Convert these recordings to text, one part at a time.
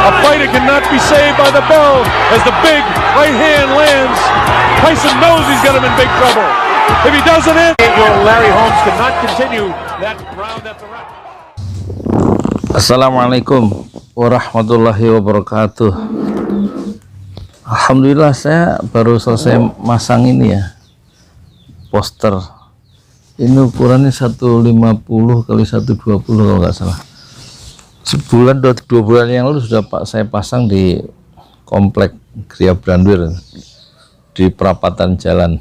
A fighter cannot be saved by the bell as the big right hand lands. Tyson knows he's got him in big trouble. If he doesn't hit, Larry Holmes cannot continue that round after round. Assalamualaikum warahmatullahi wabarakatuh. Alhamdulillah saya baru selesai masang ini ya, poster. Ini ukurannya 150 kali 120 kalau nggak salah. Sebulan 2 bulan yang lalu sudah saya pasang di komplek Gria Branwir di perapatan jalan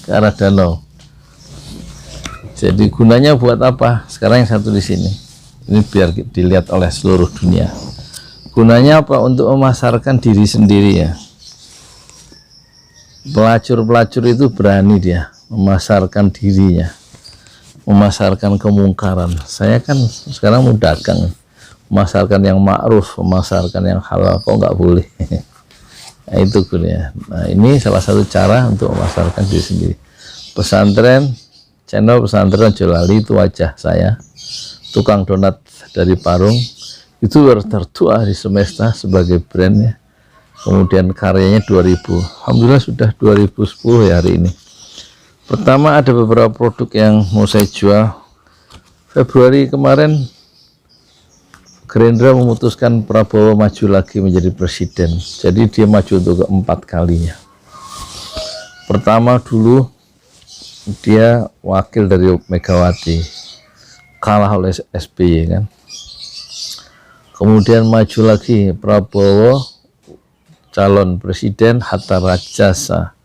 ke arah danau. Jadi gunanya buat apa? Sekarang yang satu di sini. Ini biar dilihat oleh seluruh dunia. Gunanya apa? Untuk memasarkan diri sendiri ya. Pelacur-pelacur itu berani dia memasarkan dirinya, memasarkan kemungkaran. Saya kan sekarang mau dagang, memasarkan yang ma'ruf, memasarkan yang halal, kok nggak boleh. Nah, itu gunanya. Nah, ini salah satu cara untuk memasarkan diri sendiri. Pesantren, channel pesantren Jolali itu wajah saya, tukang donat dari Parung, itu tertua di semesta sebagai brandnya. Kemudian karyanya 2000, alhamdulillah sudah 2010 ya hari ini. Pertama ada beberapa produk yang mau saya jual. Februari kemarin Gerindra memutuskan Prabowo maju lagi menjadi presiden, jadi dia maju untuk keempat kalinya. Pertama dulu dia wakil dari Megawati, kalah oleh SBY kan. Kemudian maju lagi Prabowo, calon presiden, Hatta Rajasa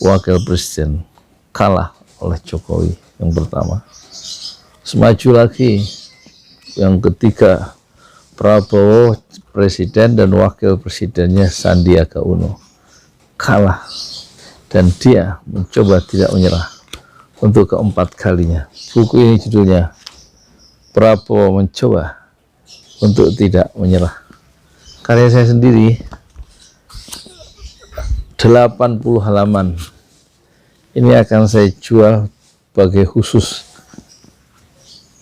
wakil presiden, kalah oleh Jokowi yang pertama. Semaju lagi yang ketiga, Prabowo presiden dan wakil presidennya Sandiaga Uno, kalah, dan dia mencoba tidak menyerah untuk keempat kalinya. Buku ini judulnya Prabowo Mencoba untuk Tidak Menyerah. Karya saya sendiri, 80 halaman. Ini akan saya jual sebagai khusus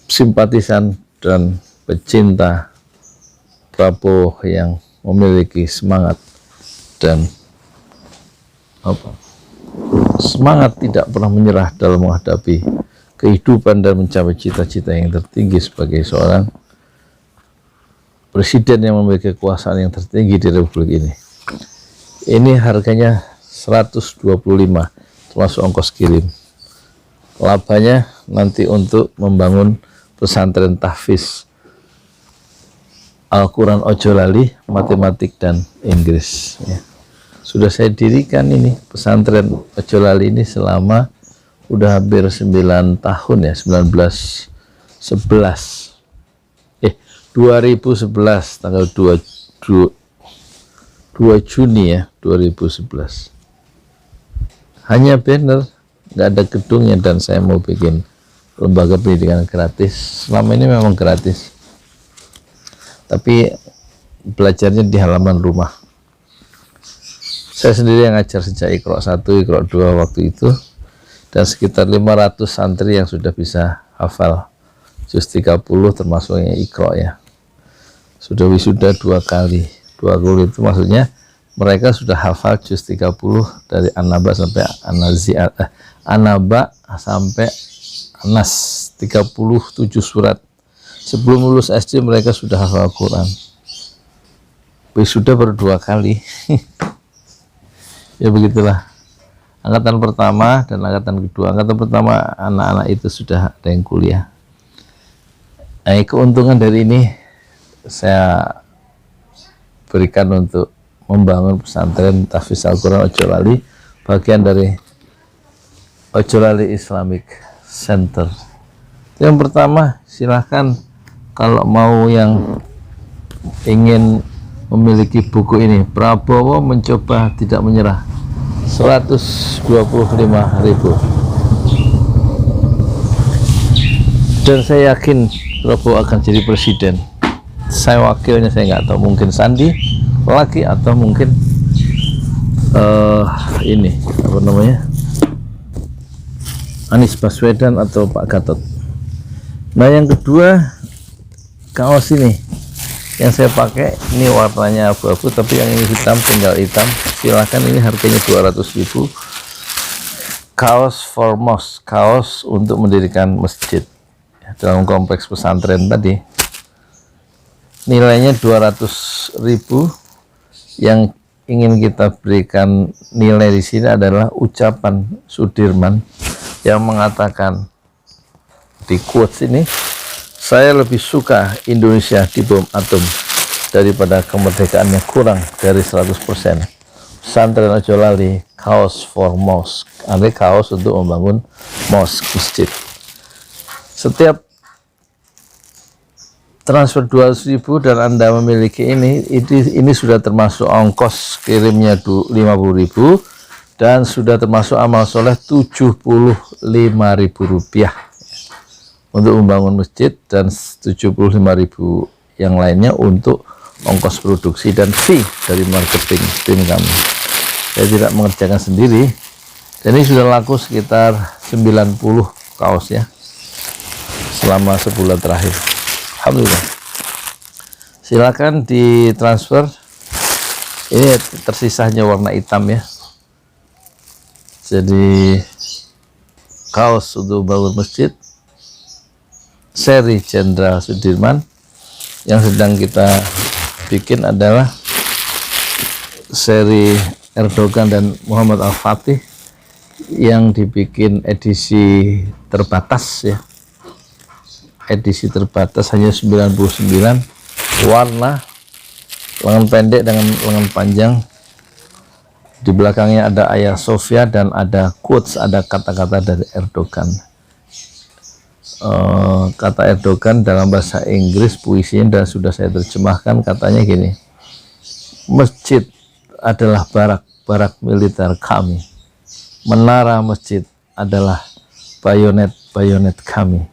simpatisan dan pecinta Prabowo yang memiliki semangat dan semangat tidak pernah menyerah dalam menghadapi kehidupan dan mencapai cita-cita yang tertinggi sebagai seorang presiden yang memiliki kekuasaan yang tertinggi di Republik ini. Ini harganya 125 termasuk ongkos kirim. Labanya nanti untuk membangun pesantren tahfiz Al-Quran Ojolali, matematik dan Inggris ya. Sudah saya dirikan ini pesantren Ojolali ini selama udah hampir 9 tahun ya, 2011 tanggal 2 Juni ya 2011. Hanya banner, nggak ada gedungnya, dan saya mau bikin lembaga pendidikan gratis. Selama ini memang gratis, tapi belajarnya di halaman rumah. Saya sendiri yang ngajar sejak Iqra 1, Iqra 2 waktu itu, dan sekitar 500 santri yang sudah bisa hafal juz 30 termasuk yang Iqra ya. Sudah wisuda 2 kali. 2 kali itu maksudnya mereka sudah hafal juz 30 dari An-Naba sampai An-Naba sampai Anas, 37 surat. Sebelum lulus SD mereka sudah hafal Quran. Wisuda baru 2 kali. Ya begitulah. Angkatan pertama dan angkatan kedua. Angkatan pertama anak-anak itu sudah ada yang kuliah. Nah, keuntungan dari ini saya berikan untuk membangun pesantren tahfiz Al-Quran Ojolali, bagian dari Ojolali Islamic Center. Yang pertama, silahkan kalau mau yang ingin memiliki buku ini, Prabowo Mencoba Tidak Menyerah, 125.000. Dan saya yakin Prabowo akan jadi presiden. Saya wakilnya, saya nggak tahu, mungkin Sandi lagi atau mungkin ini apa namanya, Anies Baswedan atau Pak Gatot. Nah yang kedua, kaos ini Yang saya pakai ini warnanya abu-abu, tapi yang ini hitam, tinggal hitam. Silahkan, ini harganya 200.000. Kaos for mosque, kaos untuk mendirikan masjid dalam kompleks pesantren tadi. Nilainya 200.000. Yang ingin kita berikan nilai di sini adalah ucapan Sudirman yang mengatakan di quotes ini, saya lebih suka Indonesia dibom atom daripada kemerdekaannya kurang dari 100%. Pesantren Ojo Lali, kaos for mosque, artinya kaos untuk membangun mosque, masjid. Setiap transfer 200.000 dan Anda memiliki ini sudah termasuk ongkos kirimnya 50.000 dan sudah termasuk amal soleh 75.000 rupiah untuk membangun masjid, dan 75.000 yang lainnya untuk ongkos produksi dan fee dari marketing tim kami. Saya tidak mengerjakan sendiri, dan ini sudah laku sekitar 90 kaos ya selama sebulan terakhir. Alhamdulillah. Silakan ditransfer. Ini tersisanya warna hitam ya. Jadi kaos untuk bangun masjid seri Jenderal Sudirman. Yang sedang kita bikin adalah seri Erdogan dan Muhammad Al-Fatih yang dibikin edisi terbatas ya. Edisi terbatas hanya 99 warna, lengan pendek dengan lengan panjang. Di belakangnya ada Hagia Sophia dan ada quotes, ada kata-kata dari Erdogan. Kata Erdogan dalam bahasa Inggris puisinya, dan sudah saya terjemahkan. Katanya gini, masjid adalah barak militer kami, menara masjid adalah bayonet kami,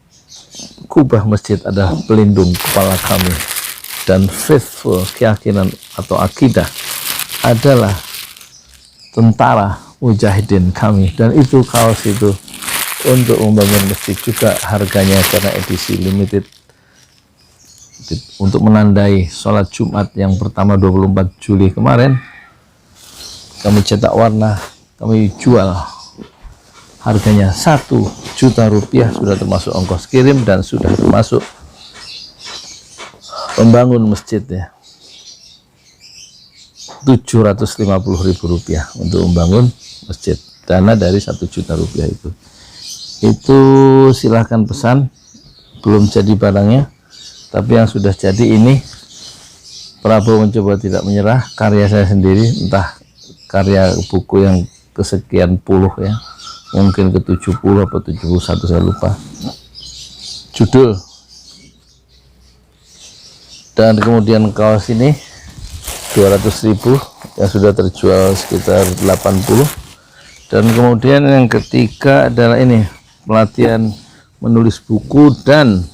kubah masjid adalah pelindung kepala kami, dan faithful, keyakinan atau akidah, adalah tentara mujahidin kami. Dan itu kaos itu untuk membangun masjid juga, harganya karena edisi limited untuk menandai sholat Jumat yang pertama 24 Juli kemarin. Kami cetak warna, kami jual, harganya 1 juta rupiah, sudah termasuk ongkos kirim dan sudah termasuk membangun masjid ya. 750.000 rupiah untuk membangun masjid, dana dari 1 juta rupiah itu silahkan pesan. Belum jadi barangnya, tapi yang sudah jadi ini Prabowo mencoba tidak menyerah, karya saya sendiri, entah karya buku yang kesekian puluh ya, mungkin ke 70 atau 71 saya lupa judul. Dan kemudian kaos ini 200.000 yang sudah terjual sekitar 80. Dan kemudian yang ketiga adalah ini pelatihan menulis buku dan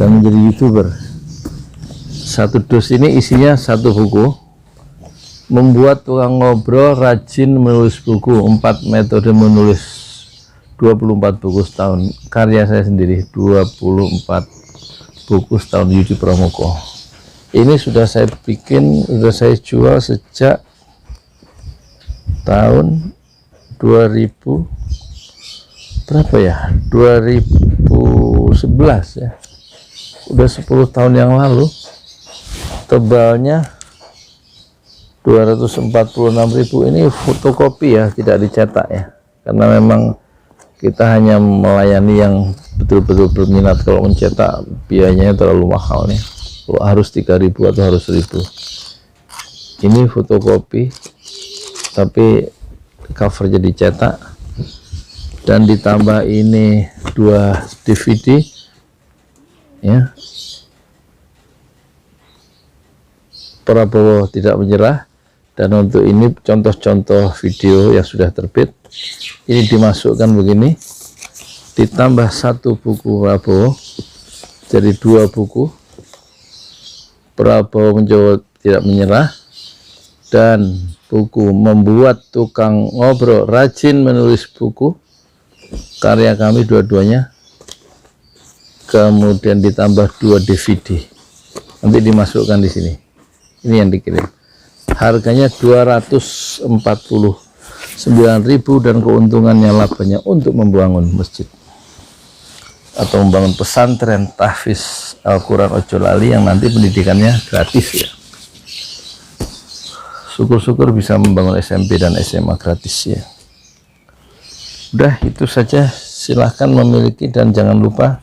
menjadi YouTuber. Satu dus ini isinya 1 buku, membuat tukang ngobrol rajin menulis buku, 4 metode menulis, 24 buku setahun, karya saya sendiri, 24 buku setahun, Yudi Pramoko. Ini sudah saya bikin, sudah saya jual sejak tahun 2000 berapa ya, 2011 ya, udah 10 tahun yang lalu. Tebalnya 246.000. Ini fotokopi ya, tidak dicetak ya, karena memang kita hanya melayani yang betul-betul berminat. Kalau mencetak biayanya terlalu mahal nih, harus 3.000 atau harus 1.000. Ini fotokopi tapi covernya dicetak, dan ditambah ini 2 DVD ya. Prabowo tidak menyerah. Dan untuk ini contoh-contoh video yang sudah terbit, ini dimasukkan begini, ditambah 1 buku Prabowo, jadi 2 buku. Prabowo menjawab tidak menyerah, dan buku membuat tukang ngobrol rajin menulis buku, karya kami dua-duanya. kemudian ditambah 2 DVD, nanti dimasukkan di sini. Ini yang dikirim, harganya 249.000 dan keuntungannya labanya untuk membangun masjid atau membangun pesantren tahfiz Al-Quran Ojo Lali yang nanti pendidikannya gratis ya. Syukur-syukur bisa membangun SMP dan SMA gratis ya. Udah itu saja, silahkan memiliki dan jangan lupa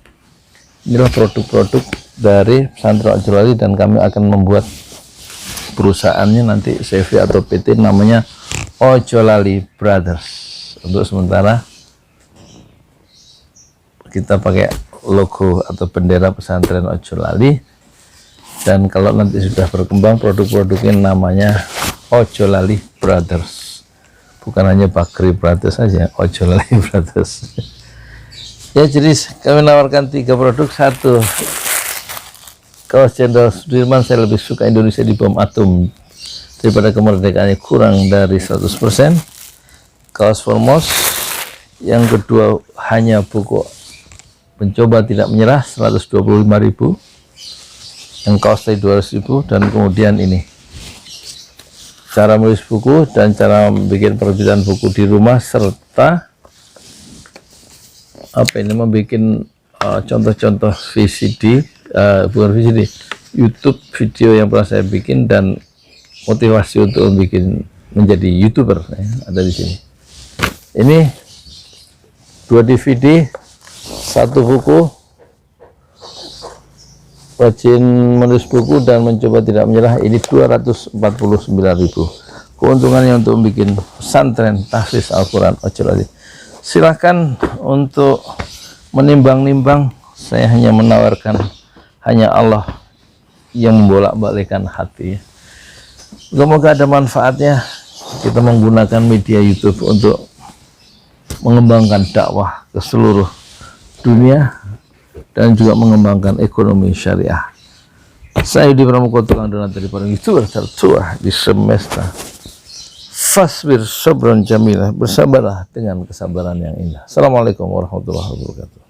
inilah produk-produk dari pesantren Ojo Lali, dan kami akan membuat perusahaannya nanti CV atau PT namanya Ojo Lali Brothers. Untuk sementara kita pakai logo atau bendera pesantren Ojo Lali, dan kalau nanti sudah berkembang produk-produknya namanya Ojo Lali Brothers, bukan hanya Bakri Brothers saja, Ojo Lali Brothers. Ya, jadi kami menawarkan 3 produk. 1, kaos Jenderal Sudirman, saya lebih suka Indonesia di bom atom daripada kemerdekaannya kurang dari 100%. Kaos Formos. Yang kedua, hanya buku mencoba tidak menyerah, 125.000. Yang kaos tadi 200.000. Dan kemudian ini cara menulis buku dan cara membuat penerbitan buku di rumah, serta apa ini, membuat contoh-contoh VCD, bukan VCD, YouTube video yang pernah saya bikin, dan motivasi untuk menjadi YouTuber ya, ada di sini. Ini 2 DVD, 1 buku, rajin menulis buku dan mencoba tidak menyerah, ini 249.000. Keuntungannya untuk membuat pesantren tahfiz Al-Quran Ojo Lali. Silahkan untuk menimbang-nimbang, saya hanya menawarkan, hanya Allah yang membolak-balikkan hati. Semoga ada manfaatnya. Kita menggunakan media YouTube untuk mengembangkan dakwah ke seluruh dunia dan juga mengembangkan ekonomi syariah. Saya Yudi Pramuko, tukang donatur dari para YouTuber tertua di semesta. Fasbir sabran jamilah, bersabarlah dengan kesabaran yang indah. Assalamualaikum warahmatullahi wabarakatuh.